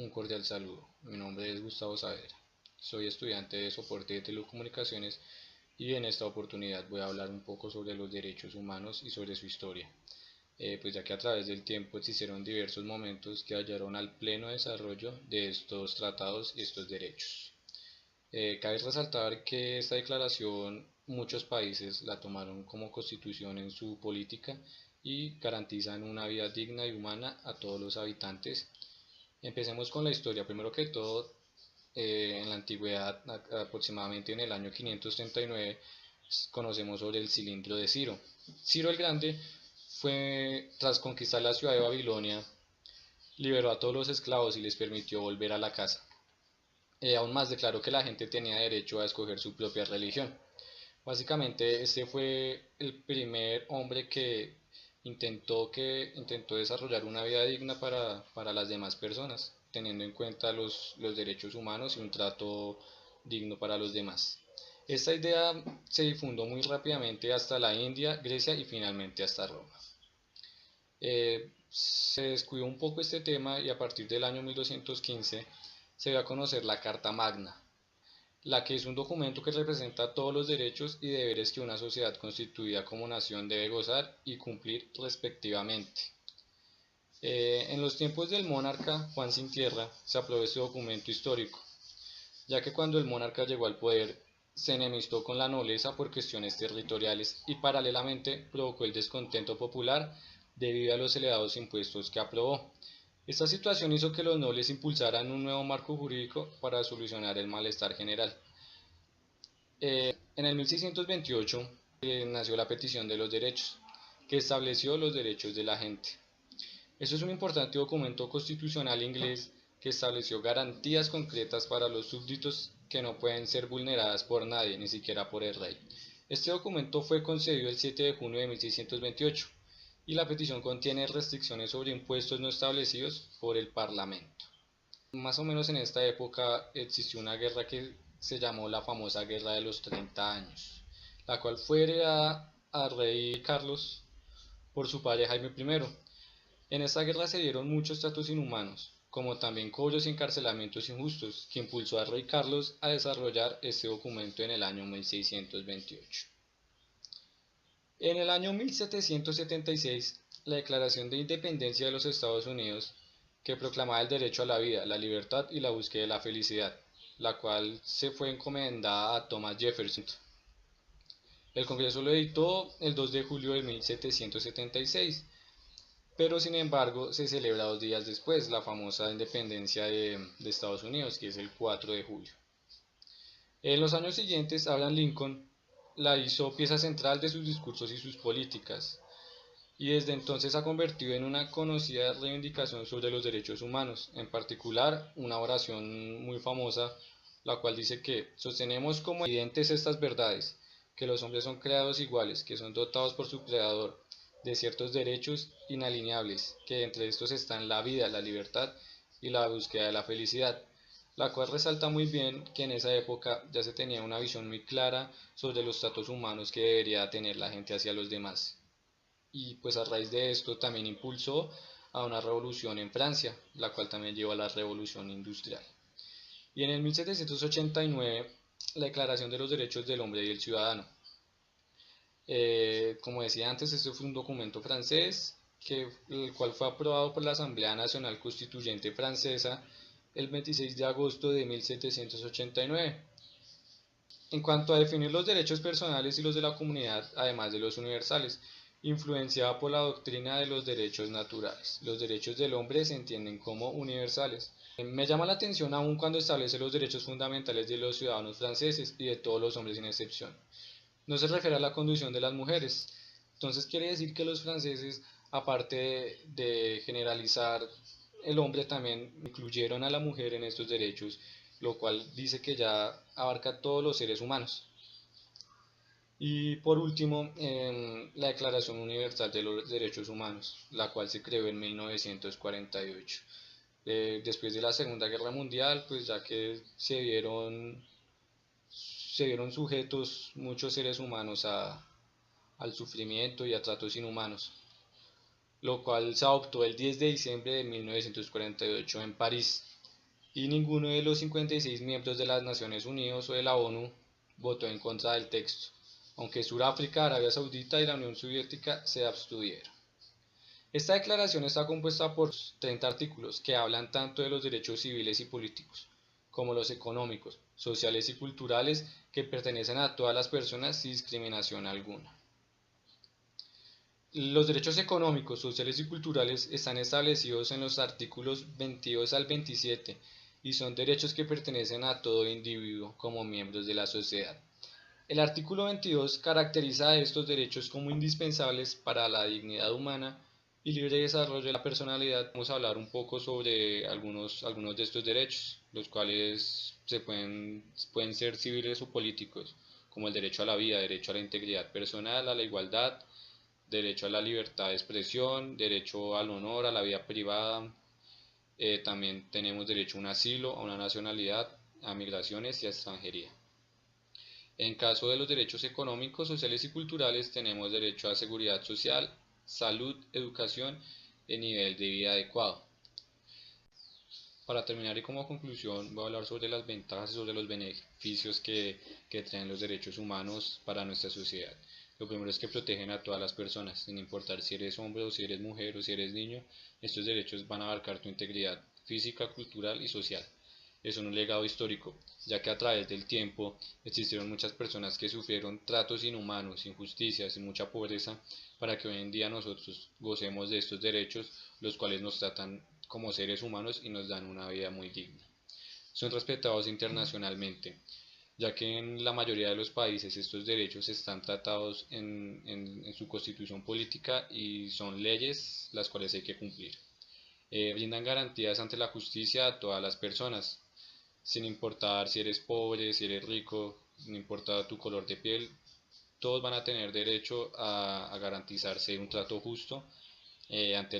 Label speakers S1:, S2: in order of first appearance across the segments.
S1: un cordial saludo. Mi nombre es Gustavo Saavedra. Soy estudiante de soporte de telecomunicaciones y en esta oportunidad voy a hablar un poco sobre los derechos humanos y sobre su historia. Pues ya que a través del tiempo existieron diversos momentos que hallaron al pleno desarrollo de estos tratados y estos derechos. Cabe resaltar que esta declaración muchos países la tomaron como constitución en su política y garantizan una vida digna y humana a todos los habitantes. Empecemos con la historia. Primero que todo, en la antigüedad, aproximadamente en el año 539, conocemos sobre el cilindro de Ciro. Ciro el Grande fue, tras conquistar la ciudad de Babilonia, liberó a todos los esclavos y les permitió volver a la casa. Aún más declaró que la gente tenía derecho a escoger su propia religión. Básicamente, este fue el primer hombre que intentó desarrollar una vida digna para las demás personas, teniendo en cuenta los derechos humanos y un trato digno para los demás. Esta idea se difundió muy rápidamente hasta la India, Grecia y finalmente hasta Roma. Se descuidó un poco este tema y a partir del año 1215 se dio a conocer la Carta Magna, la que es un documento que representa todos los derechos y deberes que una sociedad constituida como nación debe gozar y cumplir respectivamente. En los tiempos del monarca Juan Sin Tierra se aprobó este documento histórico, ya que cuando el monarca llegó al poder se enemistó con la nobleza por cuestiones territoriales y paralelamente provocó el descontento popular debido a los elevados impuestos que aprobó. Esta situación hizo que los nobles impulsaran un nuevo marco jurídico para solucionar el malestar general. En el 1628 nació la Petición de los Derechos, que estableció los derechos de la gente. Eso es un importante documento constitucional inglés que estableció garantías concretas para los súbditos que no pueden ser vulneradas por nadie, ni siquiera por el rey. Este documento fue concedido el 7 de junio de 1628 y la petición contiene restricciones sobre impuestos no establecidos por el Parlamento. Más o menos en esta época existió una guerra que se llamó la famosa Guerra de los 30 años, la cual fue heredada al rey Carlos por su padre Jaime I. En esta guerra se dieron muchos tratos inhumanos, como también cobros y encarcelamientos injustos, que impulsó al rey Carlos a desarrollar este documento en el año 1628. En el año 1776, la Declaración de Independencia de los Estados Unidos, que proclamaba el derecho a la vida, la libertad y la búsqueda de la felicidad, la cual se fue encomendada a Thomas Jefferson. El Congreso lo editó el 2 de julio de 1776, pero sin embargo se celebra 2 días después, la famosa independencia de Estados Unidos, que es el 4 de julio. En los años siguientes, Abraham Lincoln la hizo pieza central de sus discursos y sus políticas, y desde entonces ha convertido en una conocida reivindicación sobre los derechos humanos, en particular una oración muy famosa, la cual dice que sostenemos como evidentes estas verdades, que los hombres son creados iguales, que son dotados por su creador de ciertos derechos inalienables, que entre estos están la vida, la libertad y la búsqueda de la felicidad, la cual resalta muy bien que en esa época ya se tenía una visión muy clara sobre los tratos humanos que debería tener la gente hacia los demás. Y pues a raíz de esto también impulsó a una revolución en Francia, la cual también llevó a la revolución industrial. Y en el 1789, la Declaración de los Derechos del Hombre y el Ciudadano. Como decía antes, este fue un documento francés, el cual fue aprobado por la Asamblea Nacional Constituyente Francesa el 26 de agosto de 1789. En cuanto a definir los derechos personales y los de la comunidad, además de los universales, influenciada por la doctrina de los derechos naturales. Los derechos del hombre se entienden como universales. Me llama la atención aún cuando establece los derechos fundamentales de los ciudadanos franceses y de todos los hombres sin excepción. No se refiere a la condición de las mujeres. Entonces quiere decir que los franceses, aparte de generalizar el hombre, también incluyeron a la mujer en estos derechos, lo cual dice que ya abarca todos los seres humanos. Y por último, la Declaración Universal de los Derechos Humanos, la cual se creó en 1948. Después de la Segunda Guerra Mundial, pues ya que se vieron sujetos muchos seres humanos al sufrimiento y a tratos inhumanos, lo cual se adoptó el 10 de diciembre de 1948 en París. y ninguno de los 56 miembros de las Naciones Unidas o de la ONU votó en contra del texto, aunque Sudáfrica, Arabia Saudita y la Unión Soviética se abstuvieron. Esta declaración está compuesta por 30 artículos que hablan tanto de los derechos civiles y políticos, como los económicos, sociales y culturales que pertenecen a todas las personas sin discriminación alguna. Los derechos económicos, sociales y culturales están establecidos en los artículos 22 al 27 y son derechos que pertenecen a todo individuo como miembros de la sociedad. El artículo 22 caracteriza a estos derechos como indispensables para la dignidad humana y libre desarrollo de la personalidad. Vamos a hablar un poco sobre algunos de estos derechos, los cuales pueden ser civiles o políticos, como el derecho a la vida, derecho a la integridad personal, a la igualdad, derecho a la libertad de expresión, derecho al honor, a la vida privada. También tenemos derecho a un asilo, a una nacionalidad, a migraciones y a extranjería. En caso de los derechos económicos, sociales y culturales, tenemos derecho a seguridad social, salud, educación y nivel de vida adecuado. Para terminar y como conclusión, voy a hablar sobre las ventajas y sobre los beneficios que traen los derechos humanos para nuestra sociedad. Lo primero es que protegen a todas las personas, sin importar si eres hombre o si eres mujer o si eres niño. Estos derechos van a abarcar tu integridad física, cultural y social. Es un legado histórico, ya que a través del tiempo existieron muchas personas que sufrieron tratos inhumanos, injusticias y mucha pobreza para que hoy en día nosotros gocemos de estos derechos, los cuales nos tratan como seres humanos y nos dan una vida muy digna. Son respetados internacionalmente, ya que en la mayoría de los países estos derechos están tratados en su constitución política y son leyes las cuales hay que cumplir. Brindan garantías ante la justicia a todas las personas, sin importar si eres pobre, si eres rico, no importa tu color de piel, todos van a tener derecho a garantizarse un trato justo ante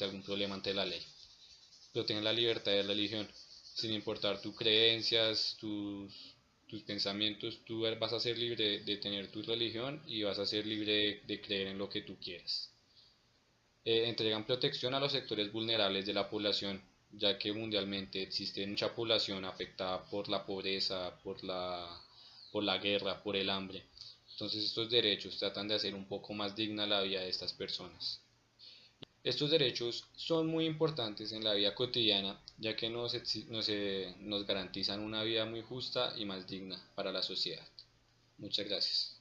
S1: algún problema ante la ley. Protegen la libertad de religión, sin importar tus creencias, tus pensamientos, tú vas a ser libre de tener tu religión y vas a ser libre de creer en lo que tú quieras. Entregan protección a los sectores vulnerables de la población, ya que mundialmente existe mucha población afectada por la pobreza, por la guerra, por el hambre. Entonces estos derechos tratan de hacer un poco más digna la vida de estas personas. Estos derechos son muy importantes en la vida cotidiana, ya que nos garantizan una vida muy justa y más digna para la sociedad. Muchas gracias.